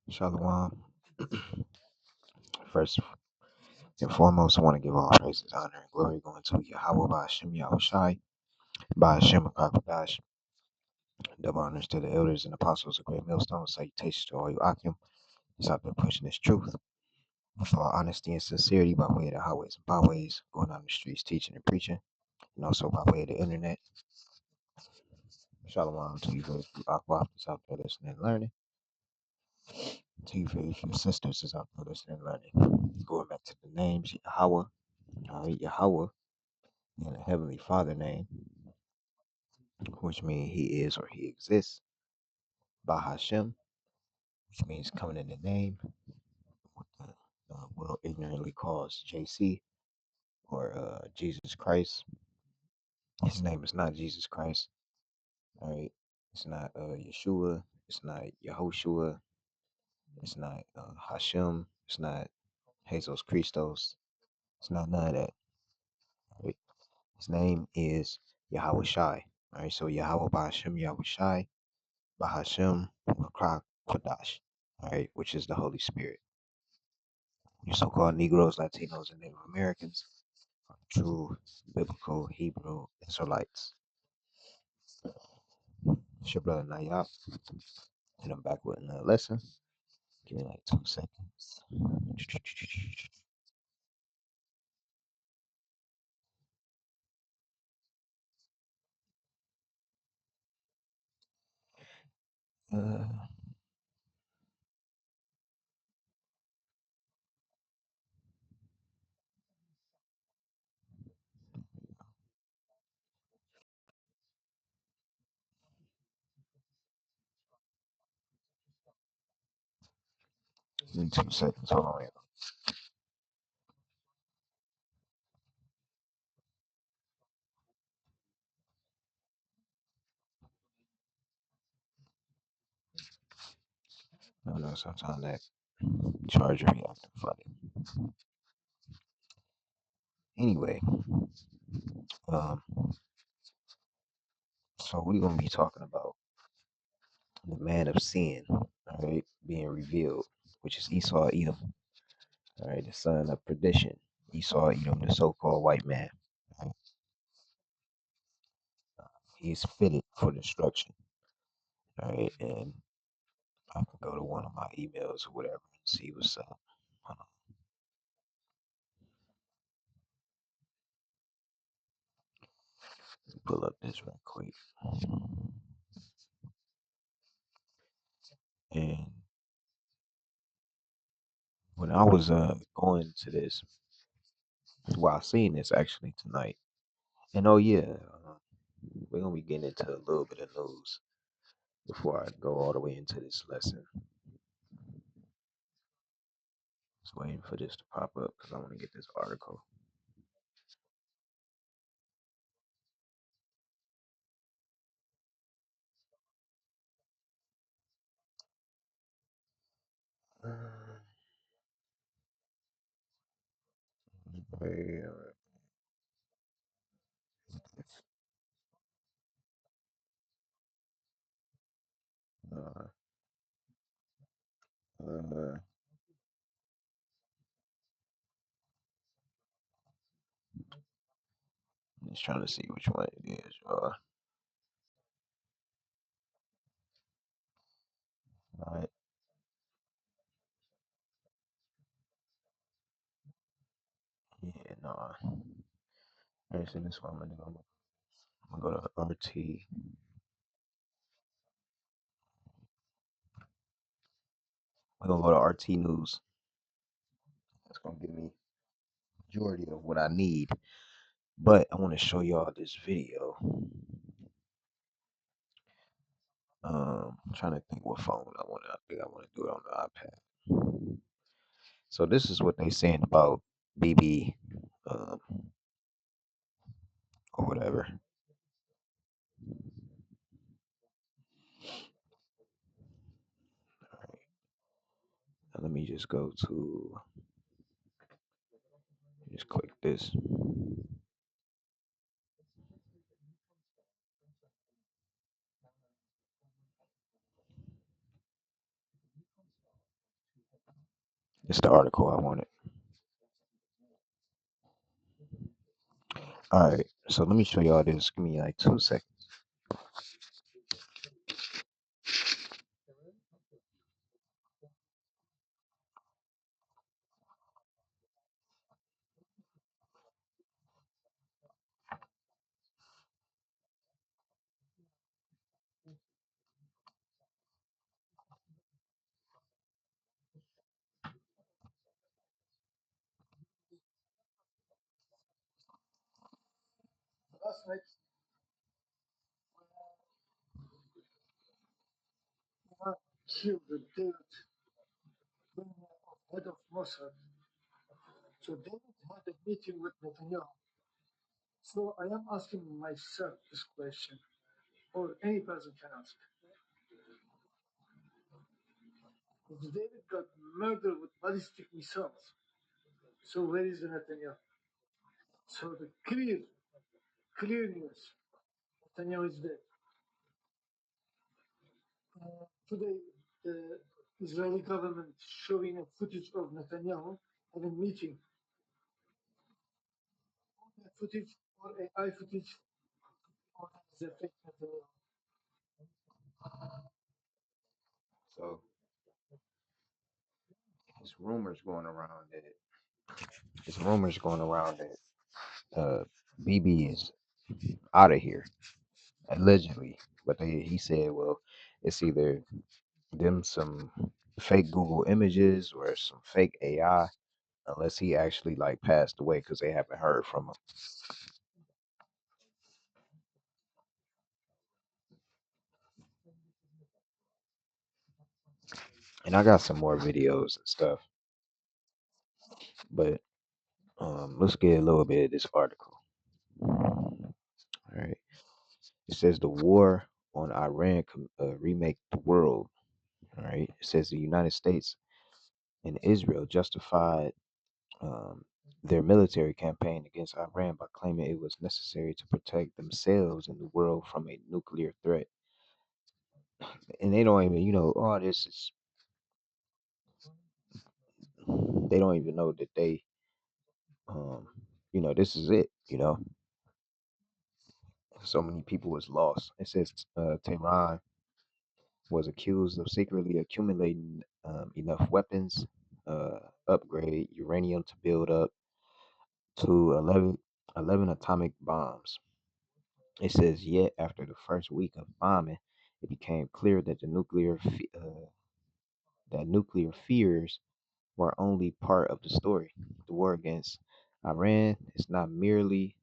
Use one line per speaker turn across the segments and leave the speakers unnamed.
Shalom. First and foremost, I want to give all praises, honor, and glory going to Yahweh by Hashem Yahushai, by Hashem Akakadash. Double honors to the elders and apostles of Great Millstone. Salutations to all you Akim. It's out there pushing this truth with all honesty and sincerity by way of the highways and byways, going on the streets teaching and preaching, and also by way of the internet. Shalom to you very few Aqua that's out there listening and learning. To you very few sisters that's out there listening and learning. Going back to the names, Yahweh, all right, Yahweh, in the Heavenly Father name, which means he is or he exists, by Hashem, which means coming in the name, what the world ignorantly calls JC or Jesus Christ. His name is not Jesus Christ, all right? It's not Yeshua, it's not Yehoshua, it's not Hashem, it's not Jesus Christos, it's not none of that, all right? His name is Yahweh Shai, all right? So Yahweh by Hashem, Yahweh Shai, by Hashem, Makrak Kodash, all right, which is the Holy Spirit. Your so-called Negroes, Latinos, and Native Americans are true biblical Hebrew Israelites. It's your brother Nayab, and I'm back with another lesson. Give me like 2 seconds. Uh, Give me 2 seconds. Hold on. I know sometimes that charger be acting funny. Anyway, um, so we're gonna be talking about the man of sin, all right, being revealed, which is Esau Edom, all right, the son of perdition. Esau Edom, the so-called white man. Right? He's fitted for destruction. All right, and I can go to one of my emails or whatever and see what's up. Hold on, pull up this real quick. And when I was going to this, well, I seen this actually tonight. And oh yeah, we're gonna be getting into a little bit of news before I go all the way into this lesson. Just waiting for this to pop up because I want to get this article. Okay, uh, uh, I'm just trying to see which one it is. All right, yeah, no. All right, so this one I'm gonna do. I'm gonna go to RT. I'm gonna go to RT News. That's gonna give me majority of what I need. But I want to show y'all this video. I'm trying to think what phone I want. I think I want to do it on the iPad. So this is what they saying about BB, um, or whatever. All right. Now let me just go to. Just click this. It's the article I wanted. All right, so let me show y'all this. Give me like 2 seconds.
Last night, killed David, head of Mossad. So David had a meeting with Netanyahu. So I am asking myself this question, or any person can ask. If David got murdered with ballistic missiles, so where is the Netanyahu? So the clear news, Netanyahu is dead. Today, the Israeli government showing a footage of Netanyahu having a meeting. That footage or AI footage or is a fake Netanyahu.
So there's rumors going around that BB is out of here allegedly, but he said, well, it's either them some fake Google images or some fake AI, unless he actually like passed away because they haven't heard from him. And I got some more videos and stuff, but let's get a little bit of this article. All right, it says the war on Iran remake the world. All right, it says the United States and Israel justified um, their military campaign against Iran by claiming it was necessary to protect themselves and the world from a nuclear threat. And they don't even, all this is, they don't even know that um, this is it. So many people was lost. It says Tehran was accused of secretly accumulating enough weapons, upgrade uranium to build up to 11 atomic bombs. It says, yet after the first week of bombing, it became clear that nuclear fears were only part of the story. The war against Iran is not merely,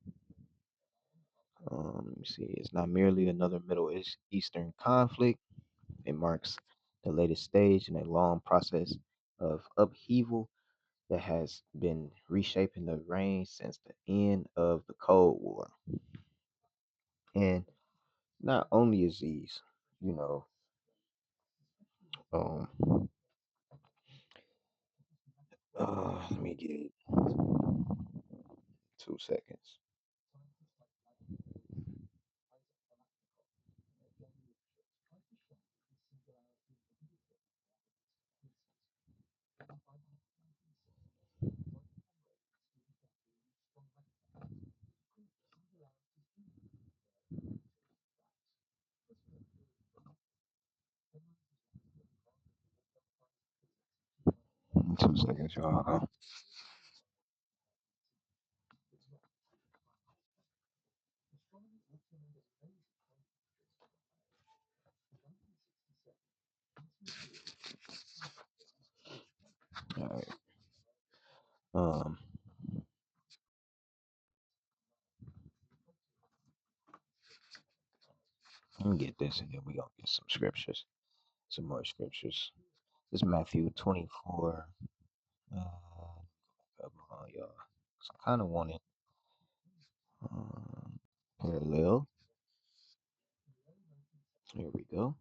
let me see, it's not merely another Eastern conflict. It marks the latest stage in a long process of upheaval that has been reshaping the reign since the end of the Cold War. And not only is these, you know, um, let me get it. 2 seconds. 2 seconds, y'all. All right. Um, Let me get this, and then we gonna get some scriptures, some more scriptures. This is Matthew 24. Come on, y'all. So I kind of want it um, parallel. Here we go.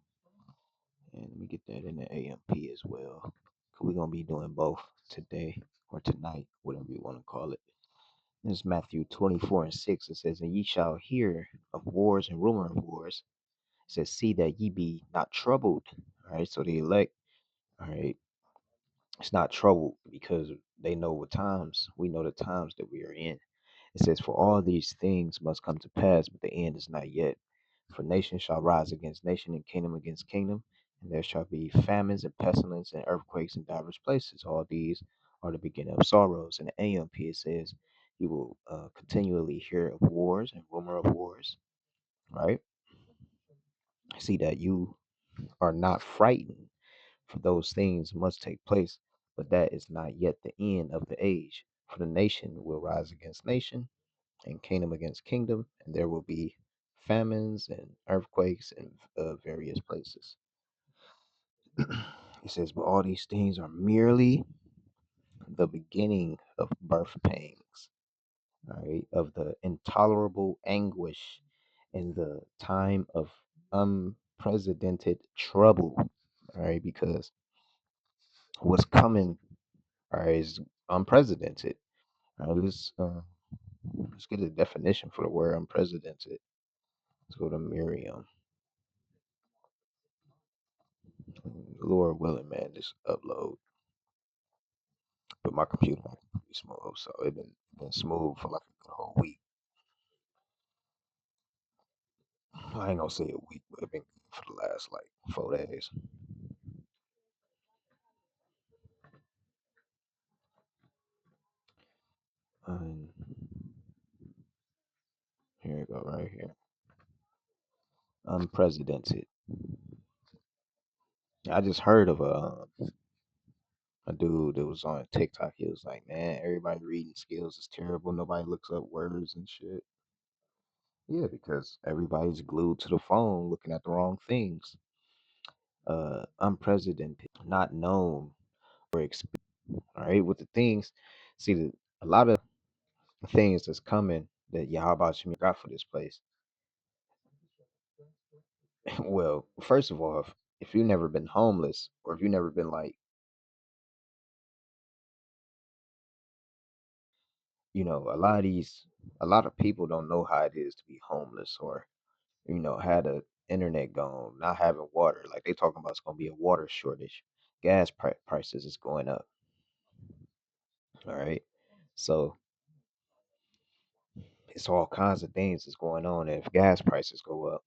And let me get that in the AMP as well. 'Cause we're gonna be doing both today or tonight, whatever you want to call it. This is Matthew 24 and 6. It says, and ye shall hear of wars and rumor of wars. It says, see that ye be not troubled. All right, so the elect, all right, It's not troubled because they know what times we know the times that we are in. It says, "For all these things must come to pass, but the end is not yet. For nation shall rise against nation, and kingdom against kingdom, and there shall be famines and pestilence and earthquakes in divers places. All these are the beginning of sorrows." In the AMP, it says, "You will continually hear of wars and rumor of wars." Right? See that you are not frightened, for those things must take place, but that is not yet the end of the age. For the nation will rise against nation, and kingdom against kingdom, and there will be famines and earthquakes in various places. It says, "But all these things are merely the beginning of birth pangs, all right, of the intolerable anguish in the time of unprecedented trouble, all right, because what's coming, all right, is unprecedented. All right, let's get a definition for the word unprecedented. Let's go to Miriam. Lord willing, man, this upload. But my computer not pretty smooth, so it been smooth for like a good whole week. I ain't gonna say a week, but it been good for the last like 4 days. And here you go, right here. Unprecedented. I just heard of a dude that was on TikTok. He was like, "Man, everybody reading skills is terrible. Nobody looks up words and shit." Yeah, because everybody's glued to the phone looking at the wrong things. Unprecedented, not known or experienced. All right, with the things, see, a lot of things that's coming that Yahweh Shemi got for this place. Well, first of all, if you've never been homeless or if you've never been like, a lot of people don't know how it is to be homeless or, had the internet gone, not having water. Like they talking about it's going to be a water shortage. Gas prices is going up. All right. So it's all kinds of things that's going on. And if gas prices go up,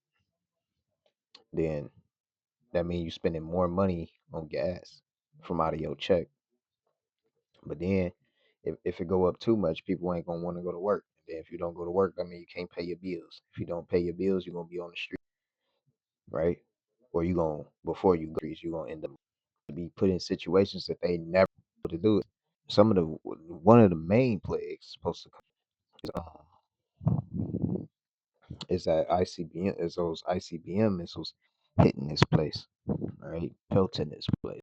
then that means you're spending more money on gas from out of your check. But then if it go up too much, people ain't gonna want to go to work. And then if you don't go to work, I mean you can't pay your bills. If you don't pay your bills, you're gonna be on the street, right? Or you gonna before you go, you're gonna end up to be put in situations that they never to do it. Some of the one of the main plagues supposed to come is that ICBM is those ICBM missiles hitting this place, right? Pelting this place.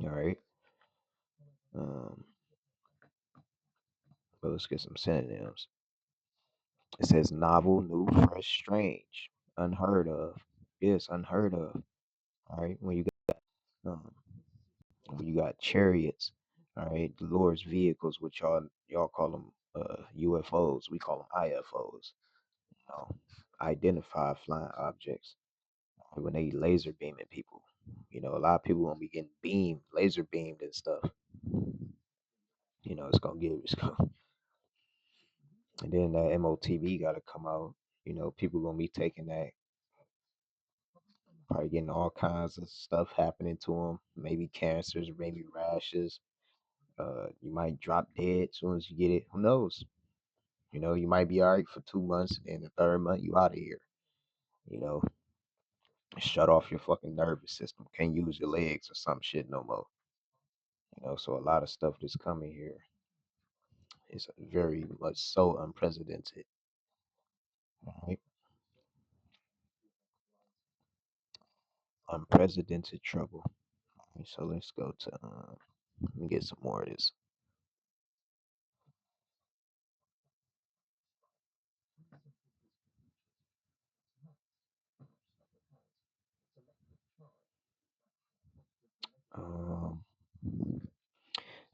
All right. Um, but let's get some synonyms. It says novel, new, fresh, strange, unheard of. Yes, unheard of. All right. Um, when you got chariots, all right, the Lord's vehicles, which y'all call them UFOs. We call them IFOs. You know, identify flying objects. When they laser beaming people, a lot of people gonna be getting beamed, laser beamed and stuff. It's gonna, and then that MOTV got to come out. People gonna be taking that, probably getting all kinds of stuff happening to them. Maybe cancers, maybe rashes. You might drop dead as soon as you get it. Who knows? You might be all right for 2 months, and the third month you out of here. You know, shut off your fucking nervous system. Can't use your legs or some shit no more. So a lot of stuff that's coming here is very much so unprecedented. All right, unprecedented trouble. All right, so let's go to. Let me get some more of this.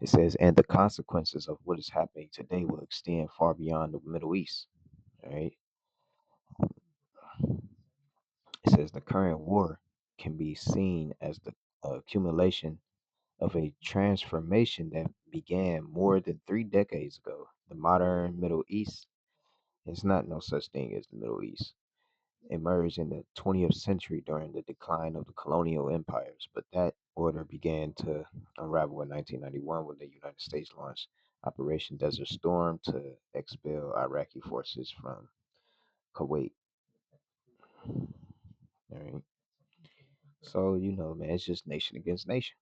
It says, and the consequences of what is happening today will extend far beyond the Middle East. All right. It says the current war can be seen as the accumulation of a transformation that began more than 3 decades ago. The modern Middle East is not no such thing as the Middle East. Emerged in the 20th century during the decline of the colonial empires, but that order began to unravel in 1991 when the United States launched Operation Desert Storm to expel Iraqi forces from Kuwait. All right. So, man, it's just nation against nation.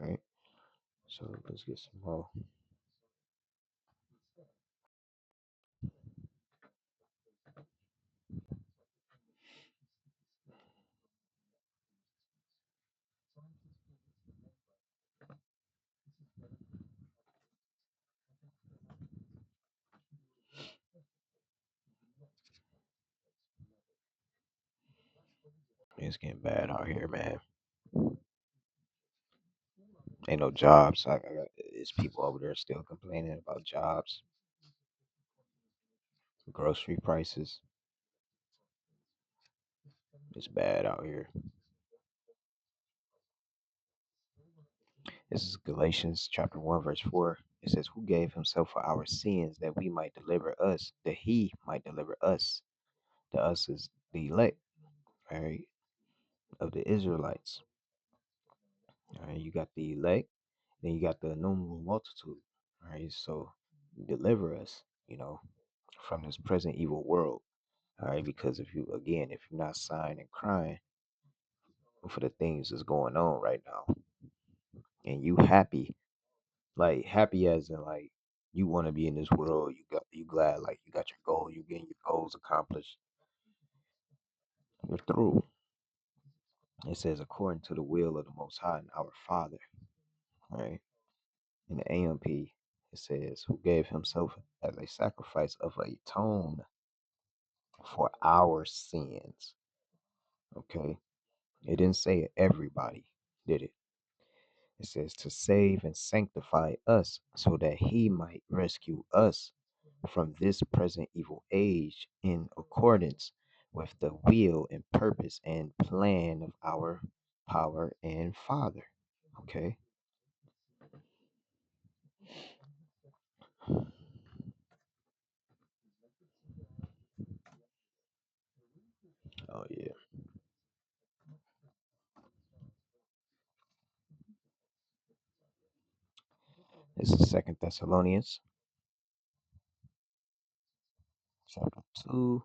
All right. So let's get some more. It's getting bad out here, man. Ain't no jobs. It's people over there still complaining about jobs, grocery prices. It's bad out here. This is Galatians chapter 1, verse 4. It says, who gave himself for our sins that we might deliver us, that he might deliver us. The us is the elect, right? Of the Israelites. All right, you got the elect, then you got the innumerable multitude. All right, so deliver us, from this present evil world. All right, because if you're not sighing and crying for the things that's going on right now, and you happy, like happy as in like you want to be in this world, you glad like you got your goal, you getting your goals accomplished, you're through. It says according to the will of the Most High and our Father, right? In the AMP, it says who gave Himself as a sacrifice of atone for our sins. Okay, it didn't say everybody, did it? It says to save and sanctify us so that he might rescue us from this present evil age in accordance with the will and purpose and plan of our power and Father. Okay. Oh yeah. This is Second Thessalonians chapter 2.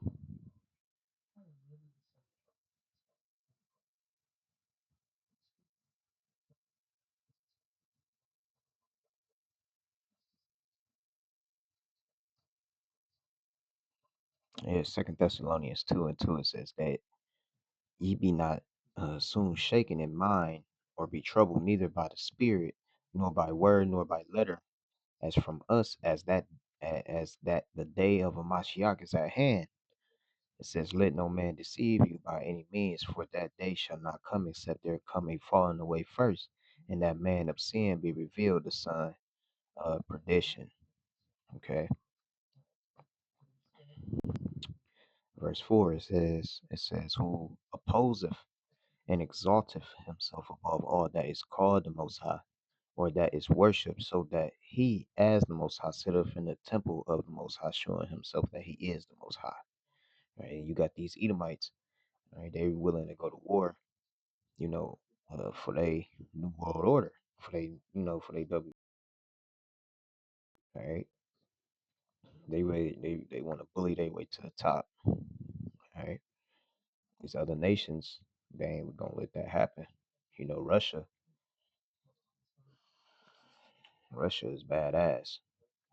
Yeah, Second Thessalonians 2:2. It says that ye be not soon shaken in mind, or be troubled neither by the spirit, nor by word, nor by letter, as from us, as that the day of a Mashiach is at hand. It says, let no man deceive you by any means, for that day shall not come except there come a falling away first, and that man of sin be revealed, the son of perdition. Okay. Verse 4, it says, who opposeth and exalteth himself above all that is called the Most High, or that is worshipped, so that he, as the Most High, sitteth in the temple of the Most High, showing himself that he is the Most High. Right? And you got these Edomites, right? They willing to go to war, you know, for their new world order, for they W. Right? They want to bully their way to the top. Right? These other nations, they ain't gonna let that happen. Russia, Russia is badass.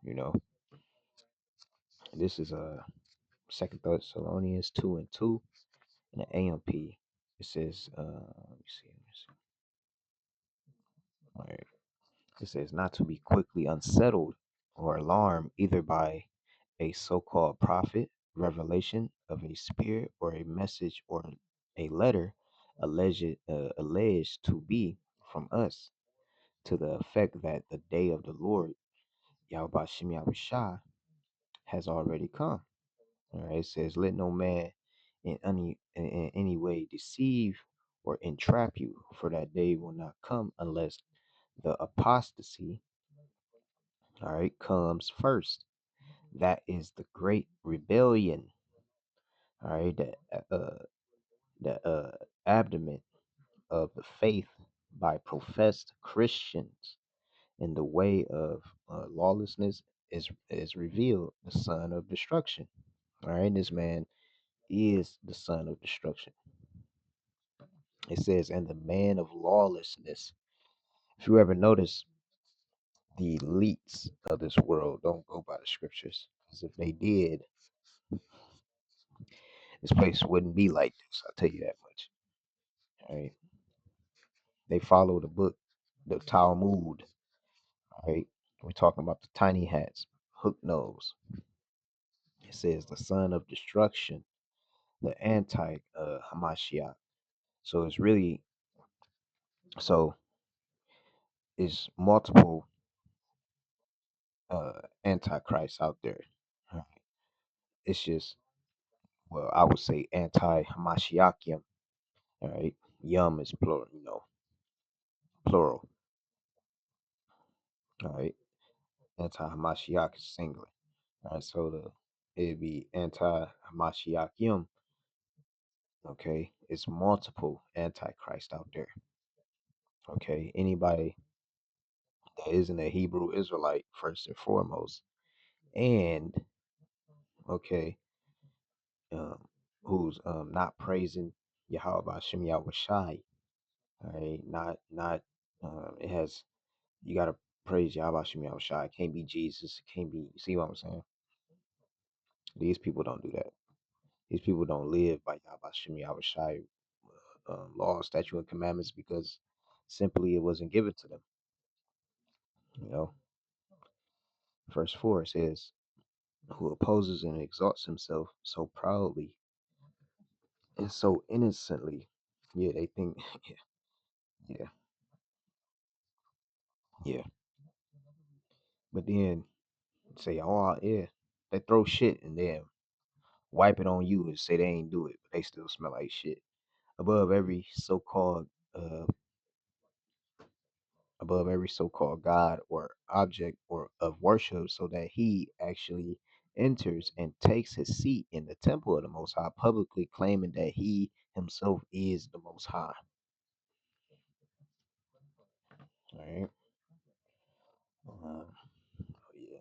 You know, this is Second Thessalonians 2:2 in the AMP. It says, let me see. All right. It says not to be quickly unsettled or alarmed either by a so-called prophet, revelation of a spirit, or a message or a letter alleged to be from us, to the effect that the day of the Lord, Yahweh Shem Yahushua, has already come. All right, it says, let no man in any way deceive or entrap you, for that day will not come unless the apostasy, all right, comes first. That is the great rebellion, all right, the abdomen of the faith by professed Christians in the way of lawlessness is revealed, the son of destruction. All right, this man is the son of destruction. It says, and the man of lawlessness. If you ever notice, the elites of this world don't go by the scriptures, because if they did, this place wouldn't be like this. I'll tell you that much. All right, they follow the book, the Talmud. All right, we're talking about the tiny hats, hook nose. It says the son of destruction, the anti Hamashiach. So it's really so it's multiple antichrists out there. Right. It's just, well, I would say anti Hamashiachim. All right, yum is plural, plural. All right, anti Hamashiach is singular. All right, so it'd be anti Hamashiachim. Okay, it's multiple antichrist out there. Okay, anybody that isn't a Hebrew Israelite first and foremost, and okay, um, who's not praising Yahweh Bashem Yahweh Shai. All right, not it has, you gotta praise Yahweh Bashem Yahweh Shai. It can't be Jesus. It can't be. You see what I'm saying? These people don't do that. These people don't live by Yahweh Bashem Yahweh Shai law, statute, and commandments because simply it wasn't given to them. You know, verse 4 says, who opposes and exalts himself so proudly and so innocently. Yeah, they think, yeah, yeah. But then say, oh, yeah, they throw shit and then wipe it on you and say they ain't do it, but they still smell like shit. Above every so-called, uh, above every so-called God or object or of worship, so that he actually enters and takes his seat in the temple of the Most High, publicly claiming that he himself is the Most High. All right. Yeah.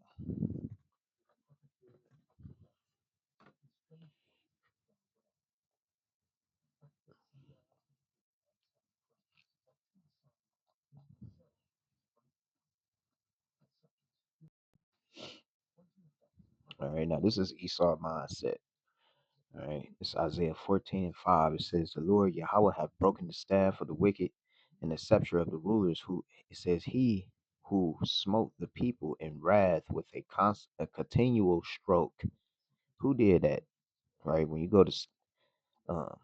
All right. Now this is Esau mindset. All right. It's Isaiah 14 and 5. It says, the Lord Yahweh hath broken the staff of the wicked and the scepter of the rulers, who, it says, he who smote the people in wrath with a continual stroke. Who did that? Right. When you go to um,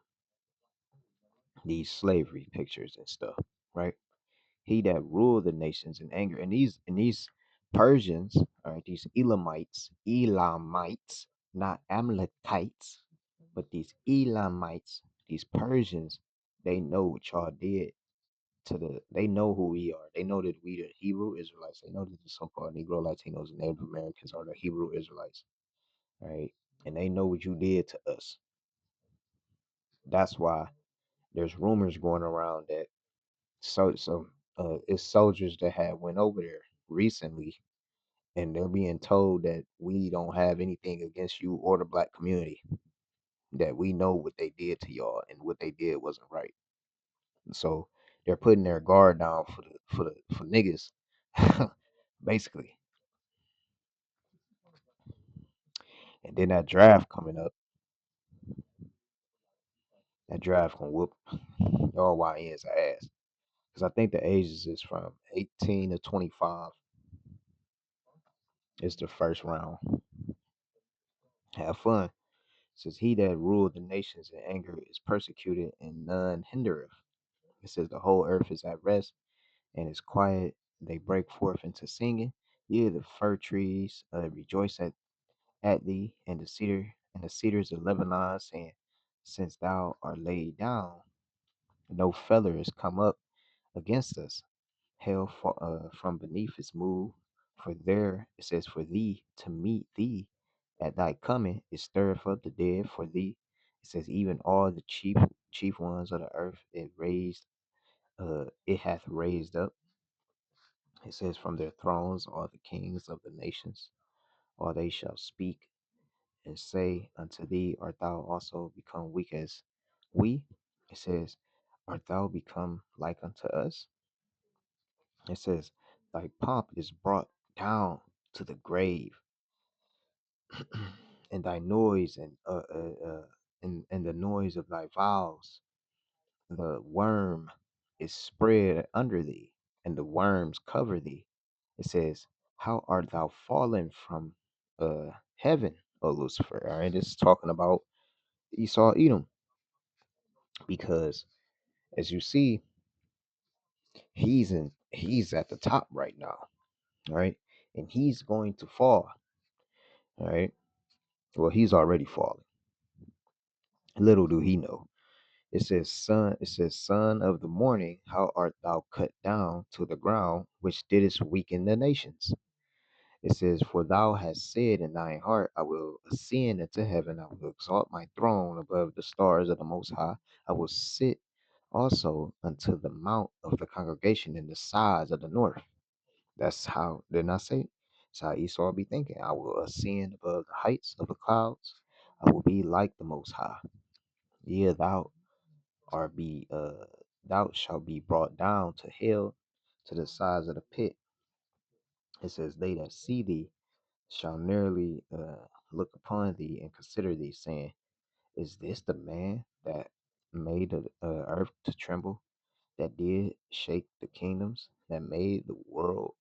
these slavery pictures and stuff, right? He that ruled the nations in anger. And these Persians, all right, these Elamites, not Amalekites, but these Elamites, these Persians, they know what y'all did they know who we are. They know that we the Hebrew Israelites. They know that the so-called Negro Latinos and Native Americans are the Hebrew Israelites, right? And they know what you did to us. That's why there's rumors going around that it's soldiers that have went over there recently, and they're being told that we don't have anything against you or the black community, that we know what they did to y'all and what they did wasn't right. So they're putting their guard down for niggas, basically. And then that draft coming up, that draft gonna whoop y'all YN's ass. Because I think the ages is from 18 to 25. It's the first round. Have fun. Says he that ruled the nations in anger is persecuted and none hindereth. It says the whole earth is at rest and is quiet they break forth into singing. Yea, the fir trees rejoice at thee, and the cedars of Lebanon, saying, since thou art laid down, no feather is come up against us. Hell from beneath is moved. For there it says, for thee to meet thee at thy coming is stirreth up the dead for thee. It says, even all the chief ones of the earth it hath raised up. It says, from their thrones all the kings of the nations, all they shall speak and say unto thee, art thou also become weak as we? It says, art thou become like unto us? It says, thy pomp is brought down to the grave, and thy noise and the noise of thy vows, the worm is spread under thee, and the worms cover thee. It says, how art thou fallen from heaven, O Lucifer? All right, this is talking about Esau Edom, because as you see, he's at the top right now, all right, and he's going to fall, all right. Well, he's already fallen. Little do he know. Son of the morning, how art thou cut down to the ground, which didst weaken the nations? It says, for thou hast said in thine heart, I will ascend into heaven, I will exalt my throne above the stars of the most high, I will sit also unto the mount of the congregation in the sides of the north. That's how, didn't I say? That's how Esau be thinking. I will ascend above the heights of the clouds. I will be like the Most High. Yeah, are be thou shalt be brought down to hell, to the sides of the pit. It says, they that see thee shall nearly look upon thee and consider thee, saying, is this the man that made the earth to tremble, that did shake the kingdoms, that made the world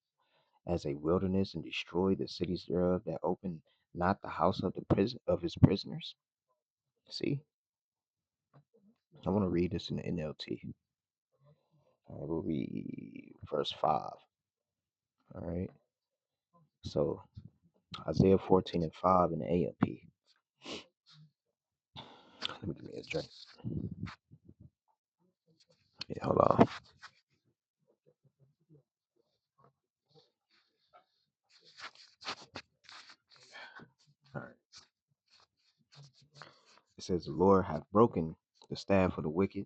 as a wilderness and destroyed the cities thereof, that opened not the house of the prison of his prisoners? See, I want to read this in the NLT. All right, we'll read verse 5. All right, so Isaiah 14 and 5 in the AMP. Let me give me a drink. Yeah, hold on. All right. It says, the Lord hath broken the staff of the wicked,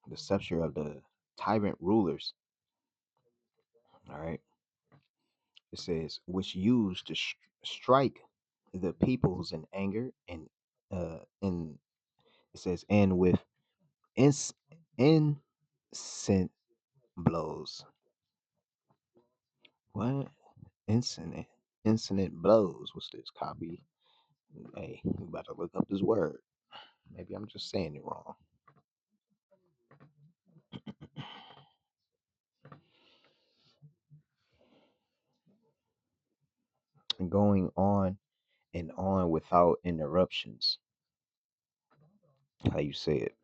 the scepter of the tyrant rulers. All right. It says, which used to strike the peoples in anger, and it says, and with ins- incent blows. What? Incident. Incident blows. What's this copy? Hey, we about to look up this word. Maybe I'm just saying it wrong. And going on and on without interruptions. How you say it?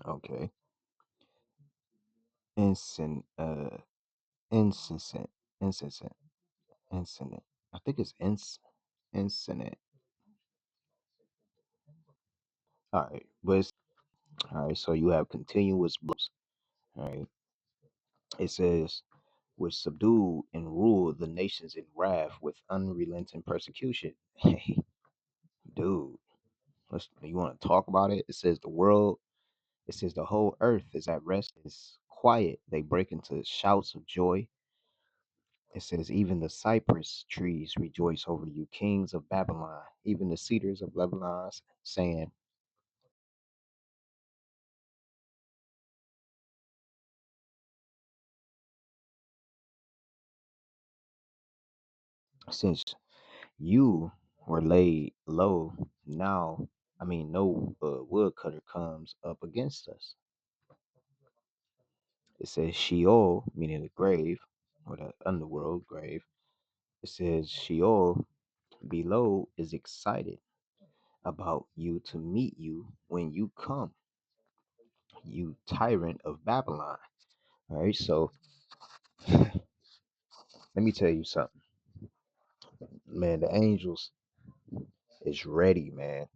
Okay. Incin incessant. Incessant. Incident. I think it's incident. All right. But it's all right, so you have continuous blows. All right. It says, which subdued and ruled the nations in wrath with unrelenting persecution. Hey, dude, you want to talk about it? It says the world, it says the whole earth is at rest, it's quiet. They break into shouts of joy. It says, even the cypress trees rejoice over you, kings of Babylon, even the cedars of Lebanon, saying, since you were laid low, now, I mean, no woodcutter comes up against us. It says Sheol, meaning the grave or the underworld grave. It says Sheol below is excited about you to meet you when you come, you tyrant of Babylon. All right, so let me tell you something, man. The angels is ready, man,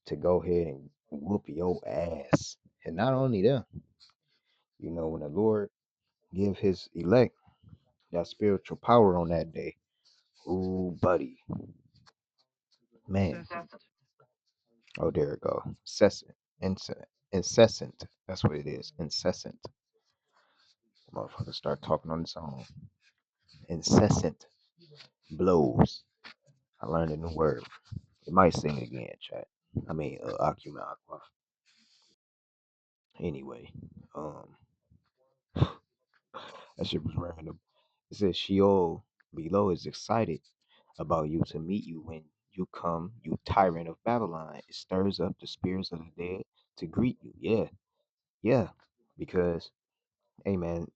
to go ahead and whoop your ass. And not only that, when the Lord give his elect that spiritual power on that day, ooh, buddy, man. Oh, there it go. Incessant. That's what it is. Incessant. Motherfucker start talking on its own. Incessant blows. I learned a new word. It might sing it again, chat. I mean, Akuma Aqua. Anyway, um, that shit was random. It says Sheol below is excited about you to meet you when you come, you tyrant of Babylon. It stirs up the spirits of the dead to greet you. Yeah, yeah. Because, hey man,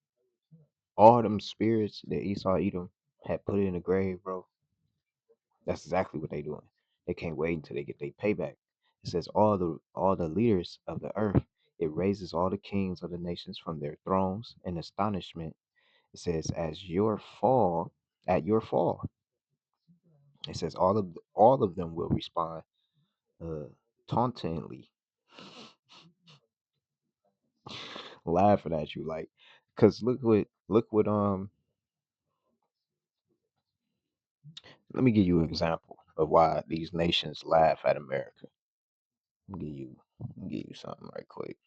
all them spirits that Esau Edom had put in the grave, bro, that's exactly what they doing. They can't wait until they get their payback. It says all the leaders of the earth, it raises all the kings of the nations from their thrones in astonishment. It says, at your fall. It says all of them will respond uh tauntingly, laughing at you like, cause look what let me give you an example of why these nations laugh at America. Give you something right quick.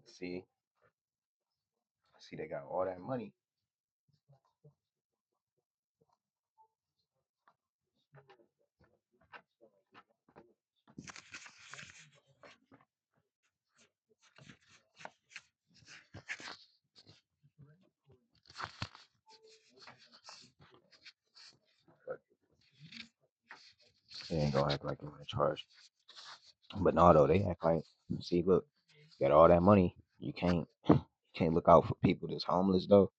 See, they got all that money. But they ain't gonna act like they're in charge. But no, though they act like, see, look, you got all that money. You can't look out for people that's homeless though.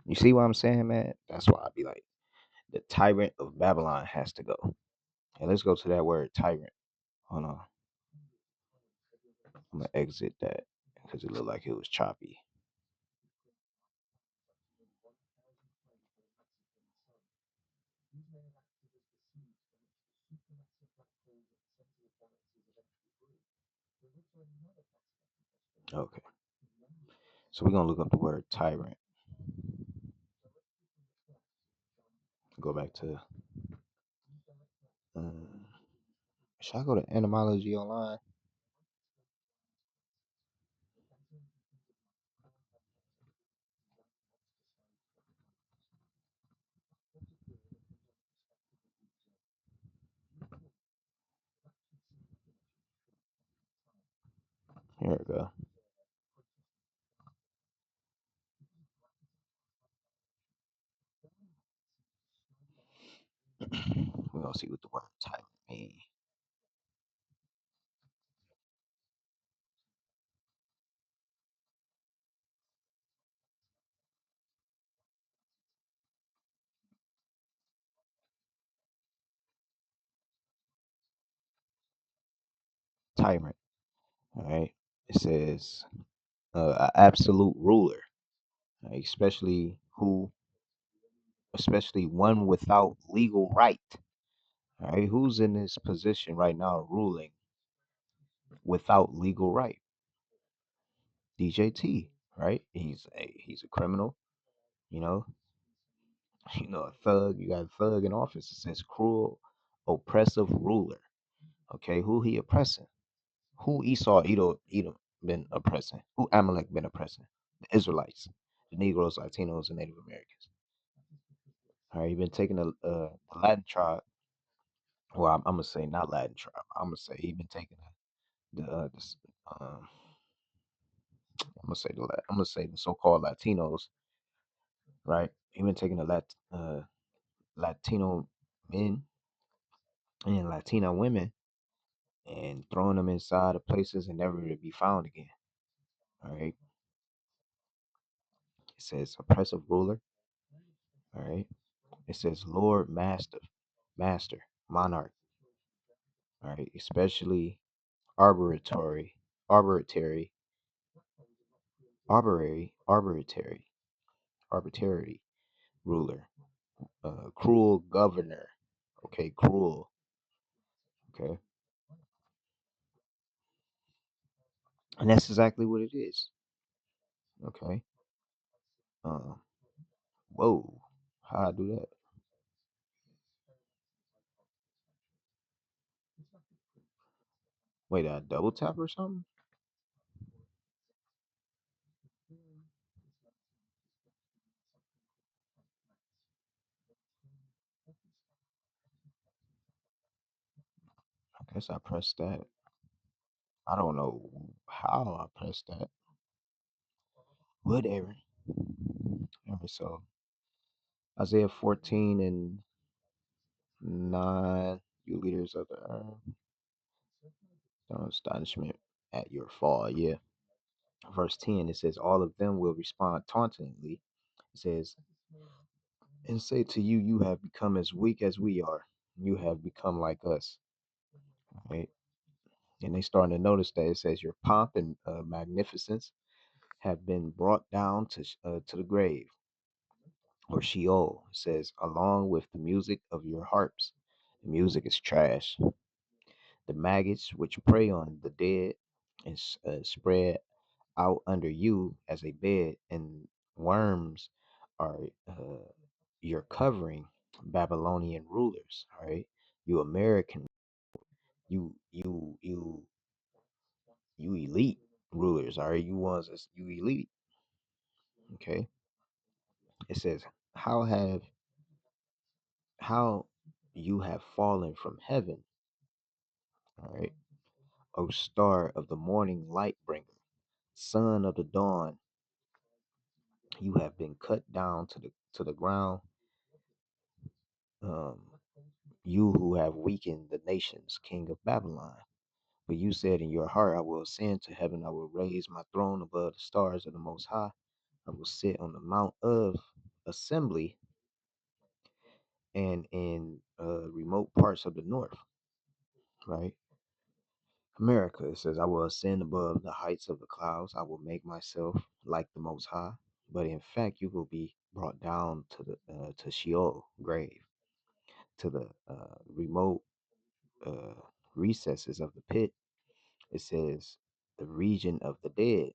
You see what I'm saying, man? That's why I be like, the tyrant of Babylon has to go. And let's go to that word tyrant. Hold on, I'm gonna exit that because it looked like it was choppy. Okay, so we're gonna look up the word tyrant. Go back to. Um, should I go to etymology online? Here we go. We're gonna see what the word tyrant means. Tyrant. All right. It says a absolute ruler, right? Especially one without legal right. All right. Who's in this position right now, ruling without legal right? DJT, right? He's a criminal, you know, a thug. You got a thug in office. It says cruel, oppressive ruler. Okay, who he oppressing? Who Esau Edom been oppressing? Who Amalek been oppressing? The Israelites, the Negroes, Latinos, and Native Americans. All right, he been taking the Latin tribe. Well, I'm gonna say not Latin tribe. I'm gonna say he been taking um, I'm gonna say the so-called Latinos, right? He been taking the Latino men and Latina women and throwing them inside of places and never to be found again. All right. It says oppressive ruler. All right. It says Lord, Master, Monarch. All right. Especially arbitrary, arbitrary, arbitrary, arbitrary ruler. Cruel governor. Okay. Cruel. Okay. And that's exactly what it is. Okay. Um. Whoa. How I do that? Wait, I double tap or something? I guess I pressed that. I don't know how I pressed that. Whatever. Alright, so Isaiah 14 and 9, you leaders of the earth, don't astonishment at your fall. Yeah. Verse 10, it says, all of them will respond tauntingly. It says, and say to you, you have become as weak as we are. You have become like us. Right? And they starting to notice that it says your pomp and magnificence have been brought down to the grave or Sheol. It says, along with the music of your harps. The music is trash. The maggots which prey on the dead and spread out under you as a bed, and worms are your covering, Babylonian rulers. All right, you American, you you elite rulers. All right, you ones that's you elite. Okay, it says how how you have fallen from heaven. All right, O star of the morning light bringer, son of the dawn, you have been cut down to the ground. Um, you who have weakened the nations, king of Babylon. But you said in your heart, I will ascend to heaven. I will raise my throne above the stars of the Most High. I will sit on the mount of assembly and in remote parts of the north. Right, America. It says, I will ascend above the heights of the clouds. I will make myself like the Most High. But in fact, you will be brought down to Sheol, grave, to the remote uh, recesses of the pit. It says the region of the dead.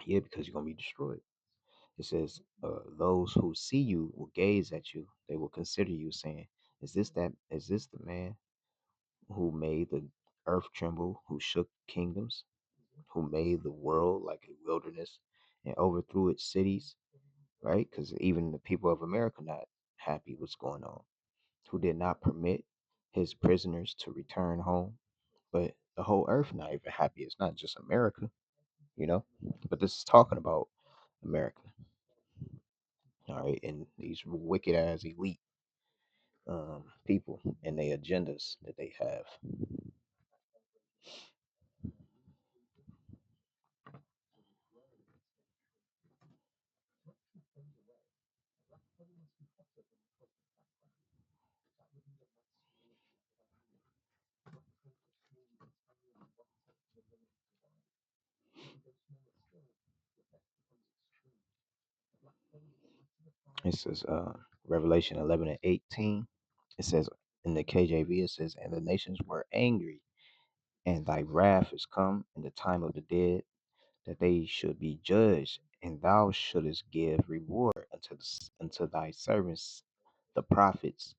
Yeah, because you're gonna be destroyed. It says those who see you will gaze at you. They will consider you, saying, "Is this that? Is this the man who made the earth tremble, who shook kingdoms, who made the world like a wilderness and overthrew its cities?" Right? Because even the people of America not happy what's going on. Who did not permit his prisoners to return home, but the whole earth not even happy. It's not just America, you know. But this is talking about America, all right, and these wicked ass elite people and their agendas that they have. It says Revelation 11 and 18. It says in the KJV, it says, and the nations were angry, and thy wrath is come in the time of the dead. that they should be judged, and thou shouldest give reward unto thy servants, the prophets,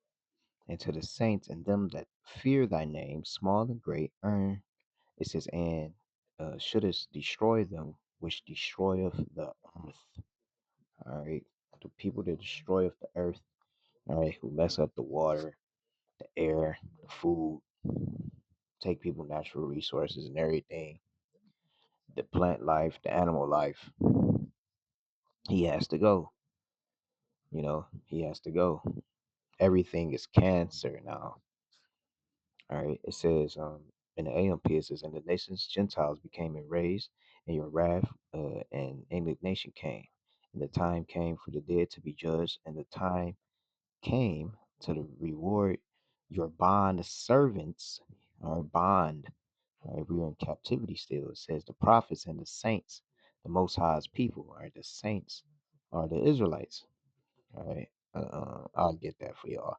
and to the saints and them that fear thy name, small and great, earn. It says, and shouldest destroy them which destroyeth the earth. All right, the people that destroyeth the earth. All right, who mess up the water, the air, the food, take people natural resources and everything, the plant life, the animal life. He has to go. He has to go. Everything is cancer now. All right. It says in the AMP, it says, and the nations Gentiles became enraged, and your wrath and indignation came. And the time came for the dead to be judged, and the time came to the reward your bond servants, or bond. All right, we are in captivity still. It says the prophets and the saints, the Most High's people, all right, the saints are the Israelites. All right, I'll get that for y'all.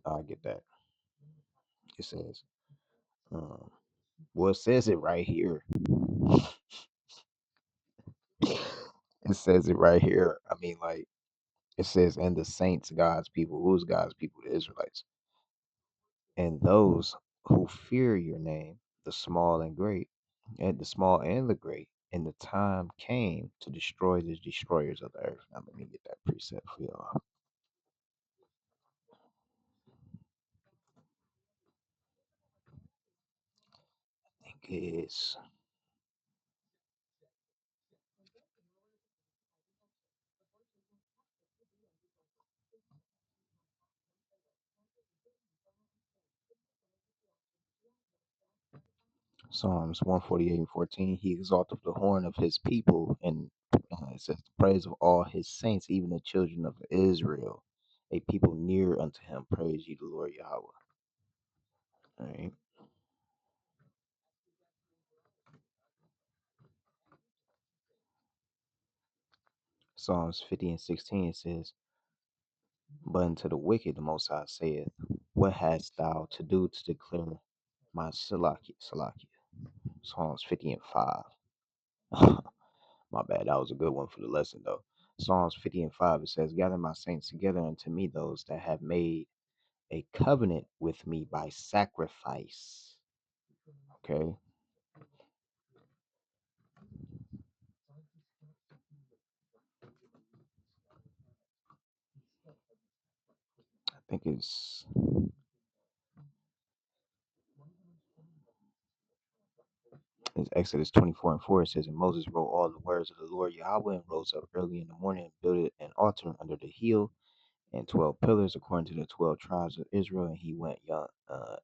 I'll get that. It says, um, well, it says it right here. It says it right here. I mean, like, it says, and the saints, God's people. Who's God's people? The Israelites. And those who fear your name, the small and great, and the small and the great. And the time came to destroy the destroyers of the earth. Now, let me get that precept for y'all. I think it's Psalms 148 and 14. He exalteth the horn of his people, and it says, the praise of all his saints, even the children of Israel, a people near unto him. Praise ye the Lord Yahweh. All right. Psalms 50 and 16 says, but unto the wicked the Most High saith, what hast thou to do to declare my Salakia? Psalms 50 and 5. My bad, that was a good one for the lesson though. Psalms 50 and 5, it says, gather my saints together unto me, those that have made a covenant with me by sacrifice. Okay. I think it's Exodus 24 and 4. It says, and Moses wrote all the words of the Lord Yahweh and rose up early in the morning and built an altar under the hill and 12 pillars according to the 12 tribes of Israel. And he went and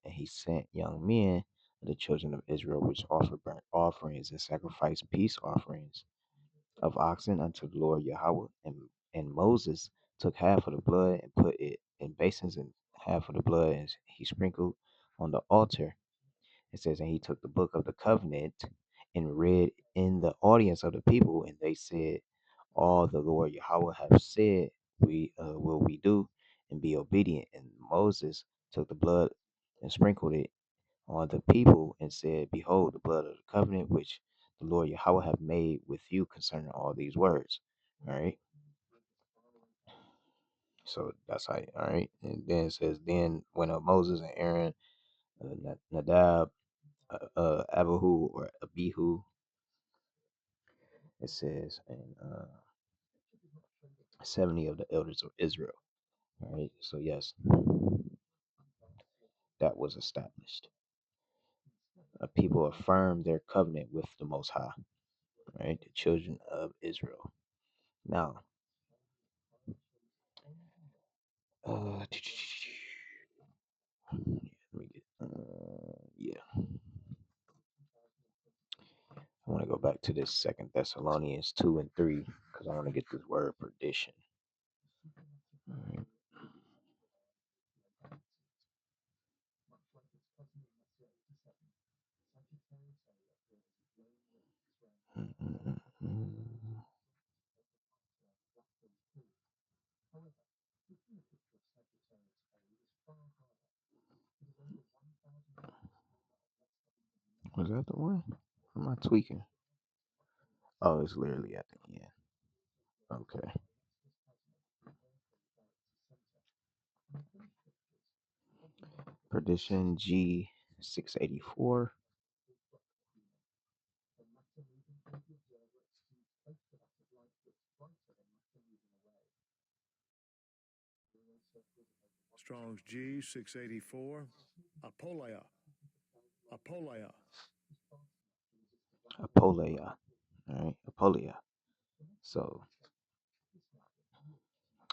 he sent young men of the children of Israel, which offered burnt offerings and sacrificed peace offerings of oxen unto the Lord Yahweh. And Moses took half of the blood and put it in basins, and half of the blood and he sprinkled on the altar. It says, and he took the book of the covenant and read in the audience of the people, and they said, all the Lord Yahweh have said, we will we do, and be obedient. And Moses took the blood and sprinkled it on the people, and said, behold, the blood of the covenant which the Lord Yahweh have made with you concerning all these words. All right. So that's how. All right. And then it says, then went up Moses and Aaron, Nadab, Abihu or Abihu. It says, and 70 of the elders of Israel. All right. So yes, that was established. People affirmed their covenant with the Most High. Right. The children of Israel. Now, let me get. Yeah, I want to go back to this Second Thessalonians 2 and 3 because I want to get this word perdition. All right. Mm. Was that the one? Am I tweaking? Oh, it's literally at the end. Okay. Perdition G684.
Strong's G 684. Apolea. Apolea.
Apolea. All right. Apolea. So,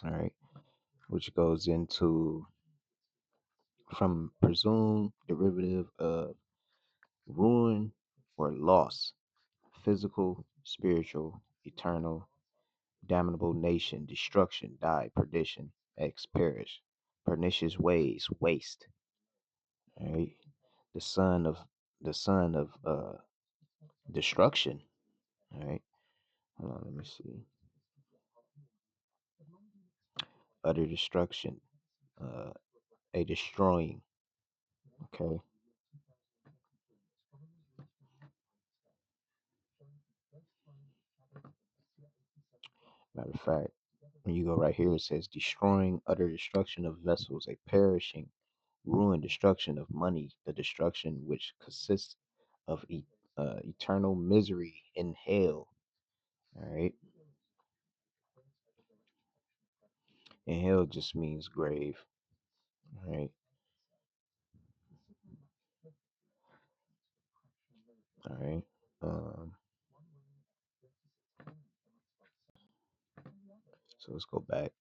all right. Which goes into from presumed derivative of ruin or loss, physical, spiritual, eternal, damnable nation, destruction, die, perdition, ex perish, pernicious ways, waste. All right. The son of destruction. All right. Hold on, let me see. Utter destruction. Uh a destroying. Okay. Matter of fact, when you go right here, it says destroying, utter destruction of vessels, a perishing, ruin, destruction of money, the destruction which consists of eternal misery in hell. All right. And hell just means grave. All right. All right. Um, so let's go back.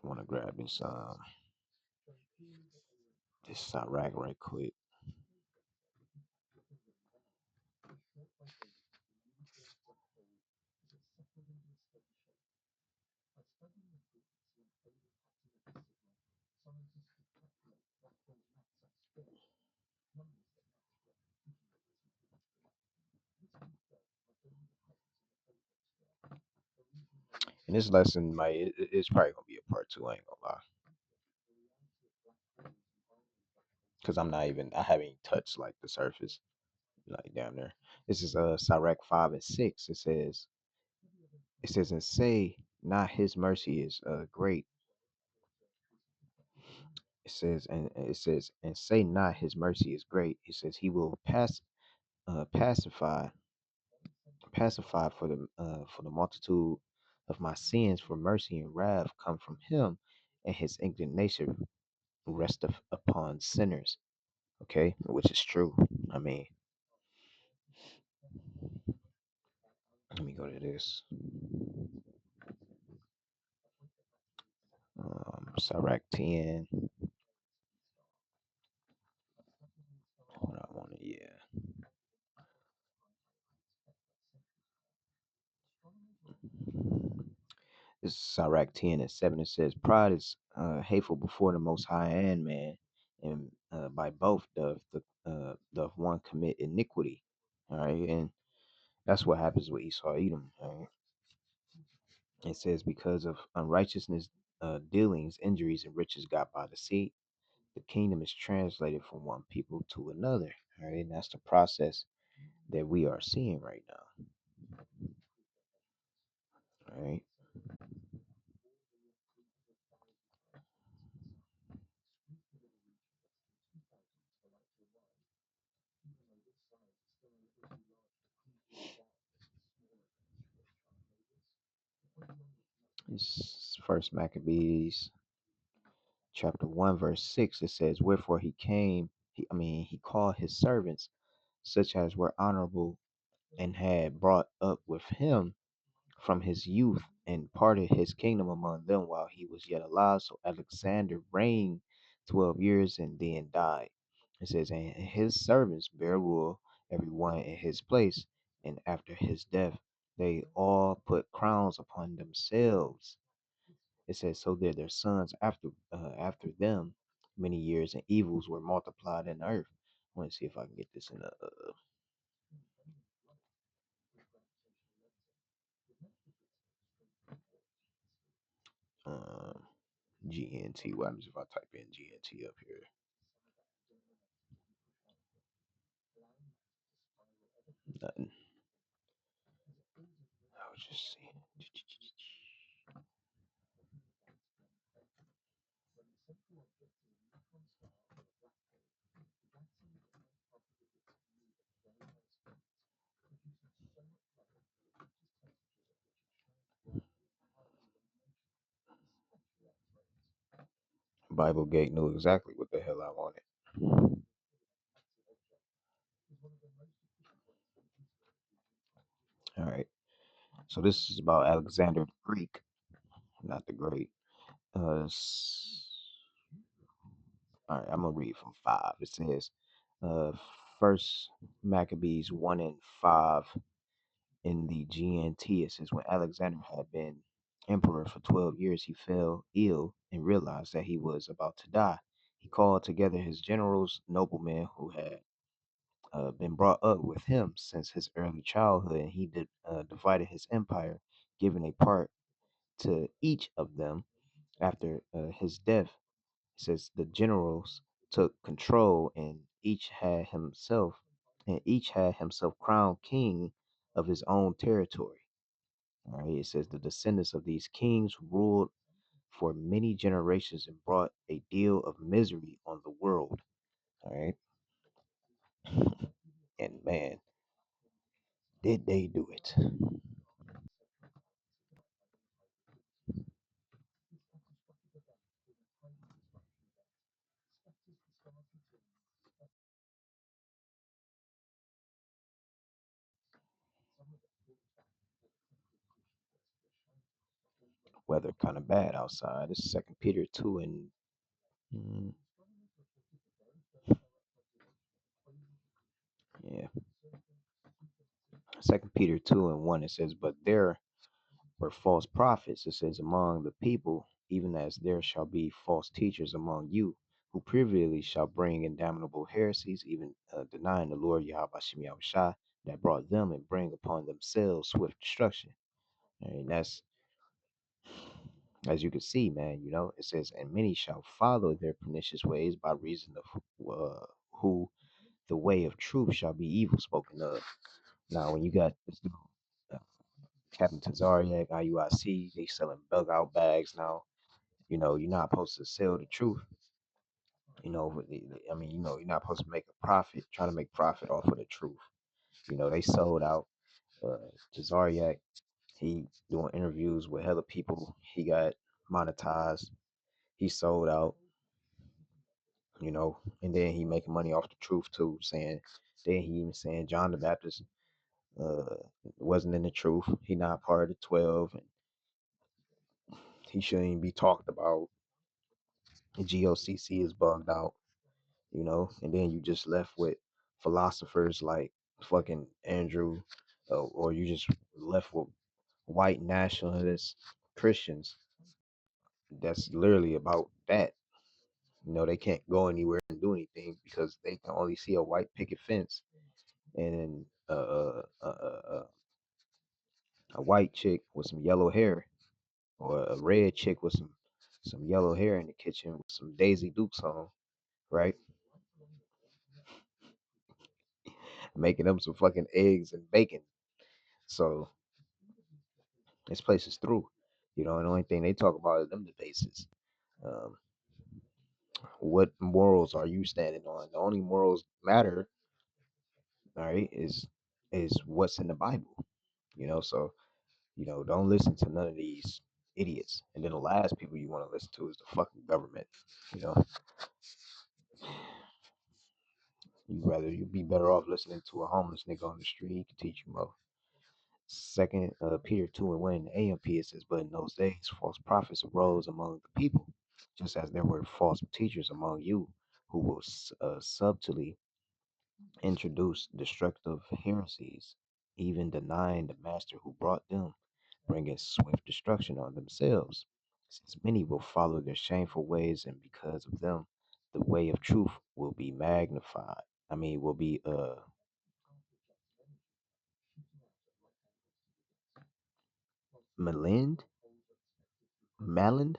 I want to grab this Iraq right quick. And this lesson might it's probably gonna be a part two. I ain't gonna lie, because I haven't even touched like the surface, like down there. This is Sirach 5 and 6. It says and say not his mercy is great. It says and say not his mercy is great. It says he will pacify for the multitude of my sins, for mercy and wrath come from him, and his indignation resteth upon sinners. Okay, which is true. I mean, let me go to this. Sirach 10. Hold on, yeah. This is Sirach 10 and 7. It says, pride is hateful before the Most High and man, and by both doth one commit iniquity. All right, and that's what happens with Esau Edom. All right? It says, because of unrighteousness, dealings, injuries, and riches got by deceit, the kingdom is translated from one people to another. All right, and that's the process that we are seeing right now. All right, it's First Maccabees chapter 1 verse 6. It says, wherefore he came, he called his servants, such as were honorable, and had brought up with him from his youth, and parted his kingdom among them while he was yet alive. So Alexander reigned 12 years and then died. It says, and his servants bare rule, every one in his place. And after his death, they all put crowns upon themselves. It says, so that their sons after them many years, and evils were multiplied in the earth. I want to see if I can get this in a GNT. What happens if I type in GNT up here? Nothing. I was just seeing. Bible Gate knew exactly what the hell I wanted. All right. So this is about Alexander the Greek, not the Great. All right, I'm gonna read from 5. It says, uh, First Maccabees 1 and 5 in the GNT. It says, when Alexander had been emperor for 12 years, he fell ill and realized that he was about to die. He called together his generals, noblemen who had been brought up with him since his early childhood, and he divided his empire, giving a part to each of them after his death. It says the generals took control, and each had himself crowned king of his own territory. All right. It says the descendants of these kings ruled for many generations and brought a deal of misery on the world. All right. And man, did they do it? Weather kind of bad outside. It's Second Peter 2 and mm, yeah, Second Peter 2 and 1. It says, but there were false prophets, it says, among the people, even as there shall be false teachers among you, who privily shall bring in damnable heresies, even denying the Lord Yahweh Shem Yahushua that brought them, and bring upon themselves swift destruction. And that's, as you can see, man, it says, and many shall follow their pernicious ways, by reason of who the way of truth shall be evil spoken of. Now, when you got this dude, uh, Captain Tazariak, IUIC, they selling bug out bags now. You're not supposed to sell the truth. I mean, you're not supposed to make a profit, trying to make profit off of the truth. They sold out. Uh, Tazariak, he doing interviews with hella people. He got monetized. He sold out, and then he making money off the truth too, then he even saying John the Baptist uh, wasn't in the truth. He not part of the 12, and he shouldn't even be talked about. The GOCC is bugged out, and then you just left with philosophers like fucking Andrew, or you just left with white nationalist Christians. That's literally about that. They can't go anywhere and do anything because they can only see a white picket fence and a white chick with some yellow hair, or a red chick with some yellow hair in the kitchen with some Daisy Dukes on, right? Making them some fucking eggs and bacon. So this place is through. And the only thing they talk about is them debates. Um, what morals are you standing on? The only morals matter, all right, is what's in the Bible. So don't listen to none of these idiots. And then the last people you want to listen to is the fucking government. You know, you'd be better off listening to a homeless nigga on the street. He can teach you more. Second Peter 2 and 1 in the AMP, it says, but in those days false prophets arose among the people, just as there were false teachers among you, who will subtly introduce destructive heresies, even denying the master who brought them, bringing swift destruction on themselves. Since many will follow their shameful ways, and because of them, the way of truth will be magnified. I mean, will be maligned, malined.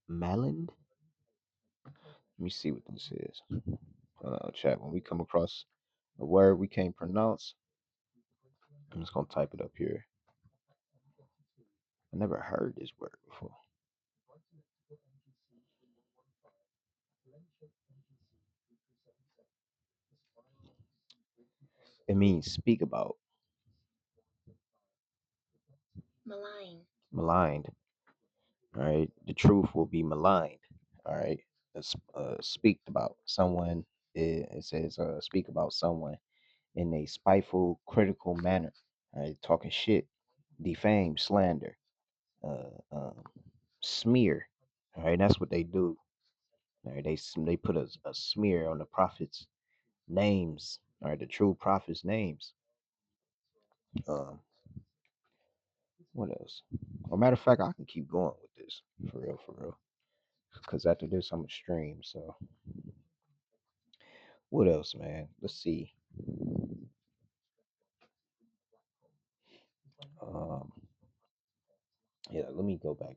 Maland. Let me see what this is. Chat. When we come across a word we can't pronounce, I'm just gonna type it up here. I never heard this word before. It means speak about, maligned. All right, the truth will be maligned. All right, speak about someone. It says speak about someone in a spiteful, critical manner. All right, talking shit, defame, slander, uh, um, smear. All right, that's what they do. All right, they put a smear on the prophets' names. All right, the true prophets' names. Um, what else? Well, matter of fact, I can keep going with this for real. Because after this, I'm a stream. So what else, man? Let's see. Um, yeah, let me go back.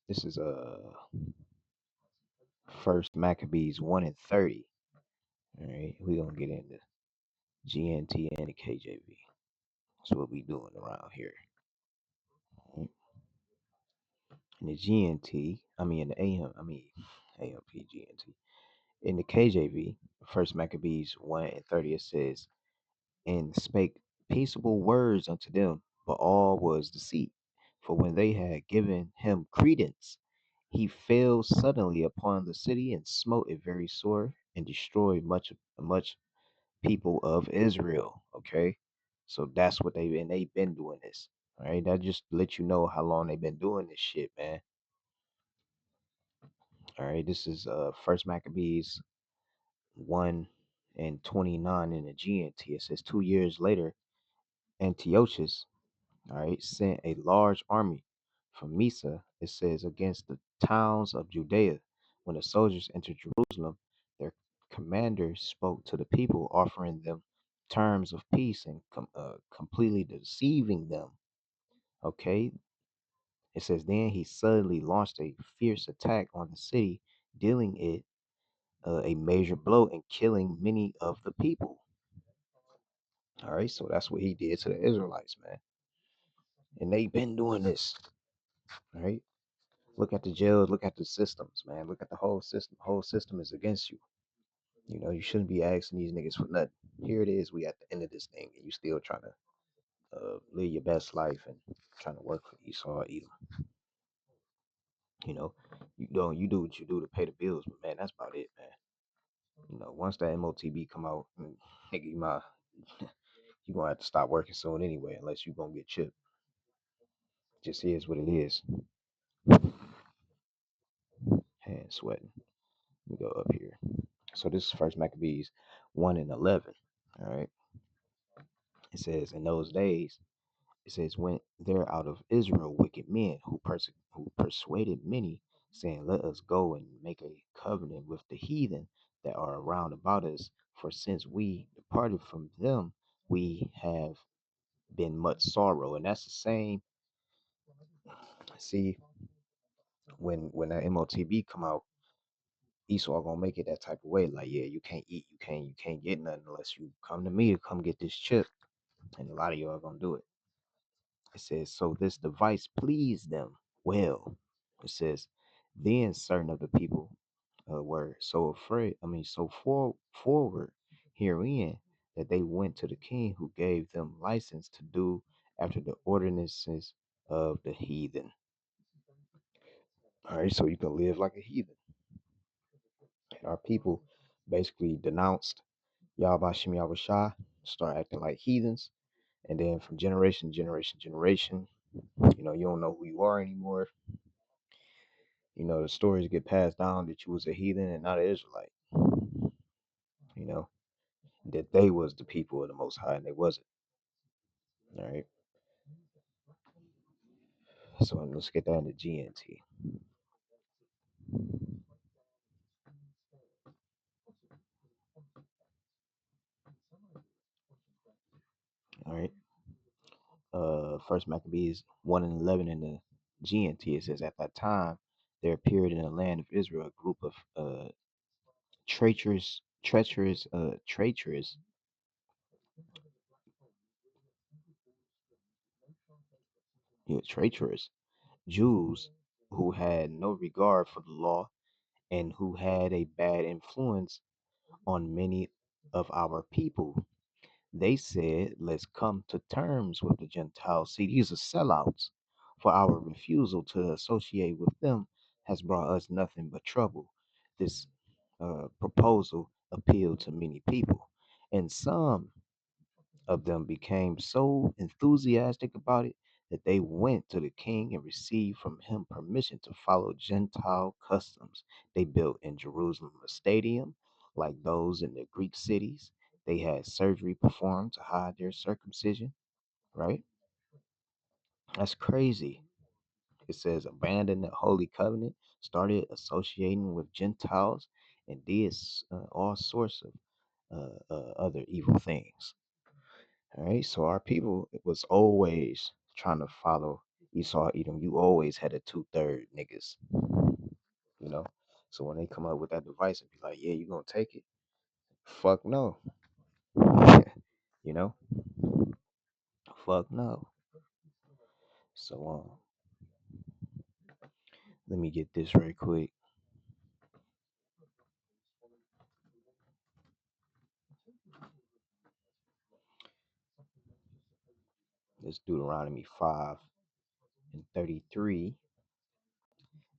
This is First Maccabees 1 and 30. All right, we gonna get into GNT and the KJV. That's what we doing around here. All right? In the GNT, I mean in the AM, I mean AMP GNT. In the KJV, First Maccabees 1 and 30, it says, "And spake peaceable words unto them, but all was deceit. For when they had given him credence, he fell suddenly upon the city and smote it very sore and destroyed much people of Israel." Okay, so that's what they've been doing this. All right, that just let you know how long they've been doing this shit, man. All right, this is First Maccabees 1 and 29 in the GNT. It says 2 years later, Antiochus, all right, sent a large army from Mesa, it says, against the towns of Judea. When the soldiers entered Jerusalem, their commander spoke to the people, offering them terms of peace and completely deceiving them. Okay, it says, then he suddenly launched a fierce attack on the city, dealing it a major blow and killing many of the people. All right, so that's what he did to the Israelites, man. And they've been doing this. All right. Look at the jails, look at the systems, man. Look at the whole system. The whole system is against you. You know, you shouldn't be asking these niggas for nothing. Here it is, we at the end of this thing, and you still trying to live your best life and trying to work for Esau, Edom. You know, you do what you do to pay the bills, but man, that's about it, man. You know, once that MOTB come out, nigga, you gonna have to stop working soon anyway, unless you gonna get chipped. Just is what it is. Hand sweating. Let me go up here. So this is First Maccabees 1 and 11. All right. It says, in those days, it says, went there out of Israel wicked men who persuaded many, saying, let us go and make a covenant with the heathen that are around about us. For since we departed from them, we have been much sorrow. And that's the same. See, when that MOTB come out, Esau gonna make it that type of way. Like, yeah, you can't eat, you can't get nothing unless you come to me to come get this chip. And a lot of you are gonna do it. It says, so this device pleased them well. It says, then certain of the people were so afraid, forward herein, that they went to the king, who gave them license to do after the ordinances of the heathen. All right, so you can live like a heathen. And our people basically denounced Yahweh Shem Yahweh Shah, start acting like heathens. And then from generation to generation, you know, you don't know who you are anymore. You know, the stories get passed down that you was a heathen and not an Israelite. You know, that they was the people of the Most High and they wasn't. All right. So let's get that into GNT. All right. First Maccabees 1 and 11 in the GNT. It says, at that time there appeared in the land of Israel a group of treacherous, treacherous Jews who had no regard for the law and who had a bad influence on many of our people. They said, let's come to terms with the Gentiles. See, these are sellouts, for our refusal to associate with them has brought us nothing but trouble. This proposal appealed to many people, and some of them became so enthusiastic about it that they went to the king and received from him permission to follow Gentile customs. They built in Jerusalem a stadium like those in the Greek cities. They had surgery performed to hide their circumcision, right? That's crazy. It says abandoned the holy covenant, started associating with Gentiles, and did all sorts of other evil things. All right, so our people was always trying to follow Esau, Edom. You always had a 2/3 niggas, you know. So when they come up with that device and be like, "Yeah, you gonna take it?" Fuck no, you know. Fuck no. So let me get this right quick. Let's Deuteronomy 5:33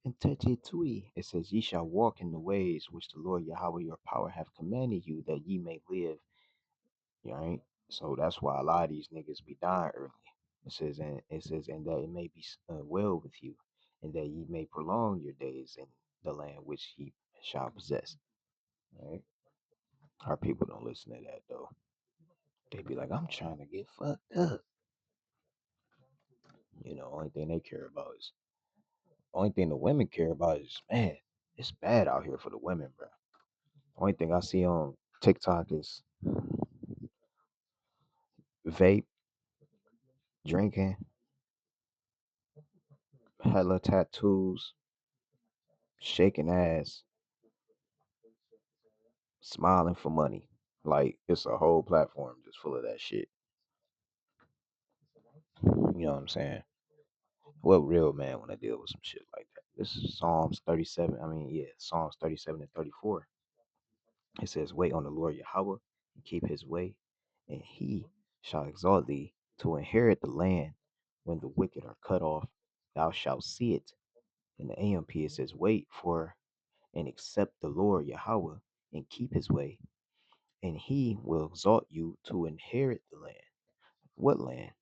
and 32. It says, "Ye shall walk in the ways which the Lord Yahweh your power hath commanded you, that ye may live." You know, right? So that's why a lot of these niggas be dying early. And that it may be well with you, and that ye may prolong your days in the land which ye shall possess. Right? Our people don't listen to that though. They be like, I'm trying to get fucked up. Only thing they care about is only thing the women care about is, man, it's bad out here for the women, bro. Only thing I see on TikTok is vape, drinking, hella tattoos, shaking ass, smiling for money. Like it's a whole platform just full of that shit. You know what I'm saying? What real man want to deal with some shit like that? This is Psalms 37. Psalms 37 and 34. It says, wait on the Lord Yahweh and keep his way, and he shall exalt thee to inherit the land. When the wicked are cut off, thou shalt see it. In the AMP, it says, wait for and accept the Lord Yahweh and keep his way, and he will exalt you to inherit the land. What land?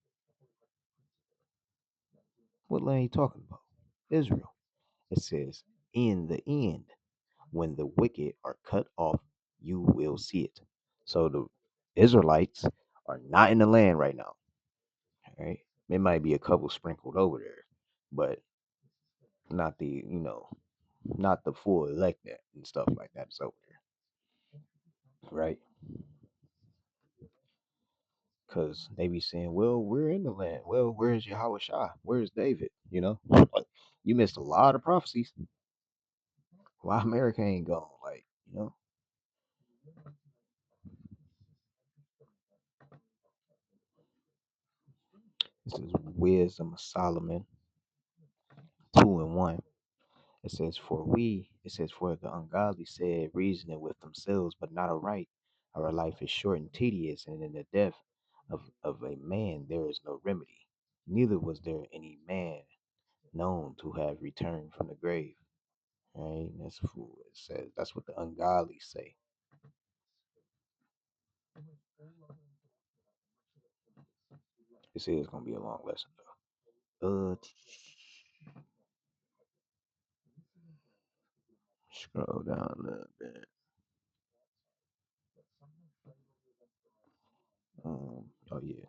What land are you talking about? Israel. It says, in the end, when the wicked are cut off, you will see it. So the Israelites are not in the land right now. All right. There might be a couple sprinkled over there, but not not the full elect and stuff like that is over there. Right? Because they be saying, well, we're in the land. Well, where's Yahweh Shah? Where's David? Like, you missed a lot of prophecies. Why America ain't gone? Like, this is Wisdom of Solomon 2 and 1. It says, for the ungodly said, reasoning with themselves, but not aright. Our life is short and tedious, and in the death of a man there is no remedy. Neither was there any man known to have returned from the grave. Right? That's fool. It says that's what the ungodly say. It says it's gonna be a long lesson though. Scroll down a little bit. Oh yeah.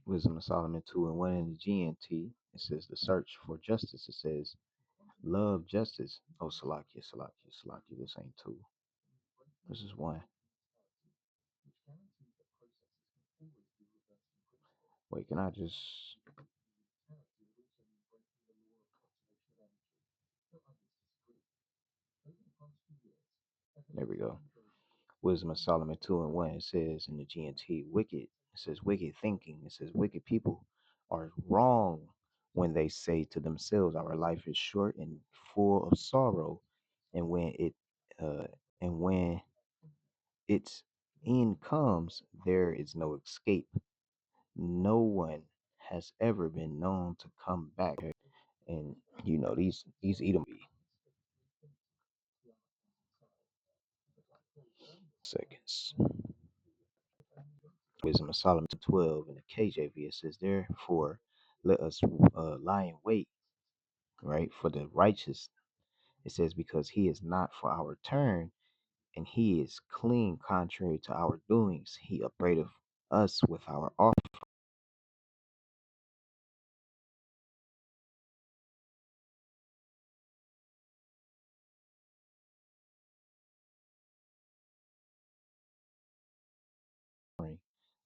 Wisdom of Solomon 2 and 1 in the GNT. It says the search for justice. It says love justice. Oh, Salakia, Salakia, Salakia. This ain't two. This is one. Wait, can I just? There we go. Wisdom of Solomon 2 and 1. It says in the GNT, wicked. It says wicked thinking. It says wicked people are wrong when they say to themselves, "Our life is short and full of sorrow," and uh, when its end comes, there is no escape. No one has ever been known to come back. And these Edom be seconds. Wisdom of Solomon 12 in the KJV, it says, "Therefore, let us lie in wait, right, for the righteous." It says, "Because he is not for our turn, and he is clean contrary to our doings. He upbraideth us with our offering,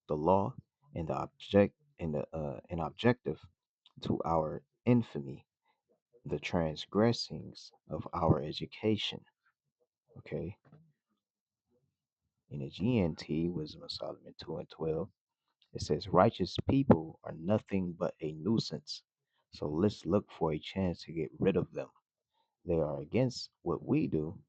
the law, and the objective to our infamy, the transgressings of our education." Okay. In the GNT, Wisdom of Solomon 2 and 12. It says, "Righteous people are nothing but a nuisance. So let's look for a chance to get rid of them. They are against what we do.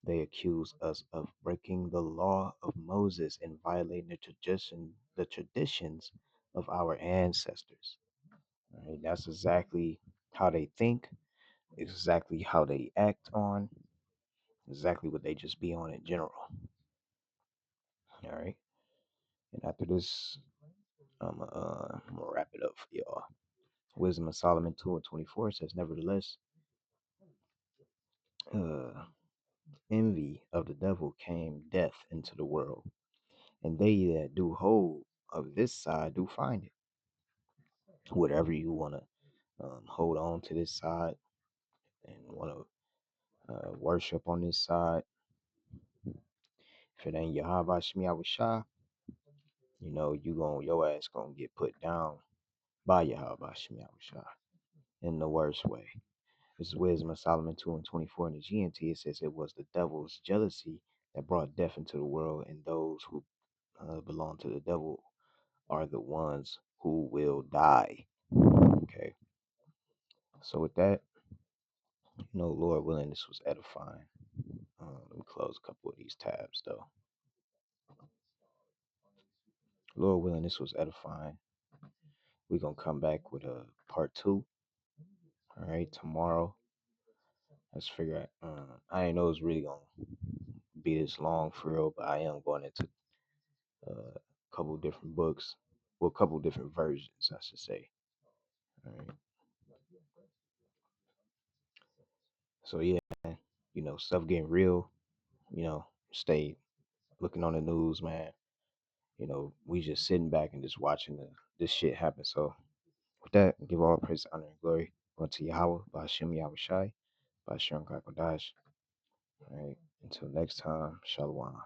They accuse us of breaking the law of Moses and violating the traditions of our ancestors." All right, that's exactly how they think, exactly how they act on, exactly what they just be on in general. All right. And after this, I'm gonna wrap it up for y'all. Wisdom of Solomon 2 and 24 says, "Nevertheless, uh, envy of the devil came death into the world, and they that do hold of this side do find it." Whatever you want to hold on to this side and want to worship on this side, if it ain't Yahweh Shemi Shah, your ass gonna get put down by Yahweh Shemi Shah in the worst way. This is Wisdom of Solomon 2 and 24 in the GNT. It says, "It was the devil's jealousy that brought death into the world, and those who belong to the devil are the ones who will die." Okay. So with that, Lord willing, this was edifying. Let me close a couple of these tabs, though. Lord willing, this was edifying. We're going to come back with a part two. All right, tomorrow. Let's figure out. I didn't know it was really going to be this long for real, but I am going into a couple different books. Well, a couple different versions, I should say. All right. So, yeah, man, stuff getting real. Stay looking on the news, man. We just sitting back and just watching this shit happen. So, with that, give all praise, honor, and glory unto Yahweh, by Hashem Yahweh Shai, by Shem Kakodash. All right. Until next time, Shalom.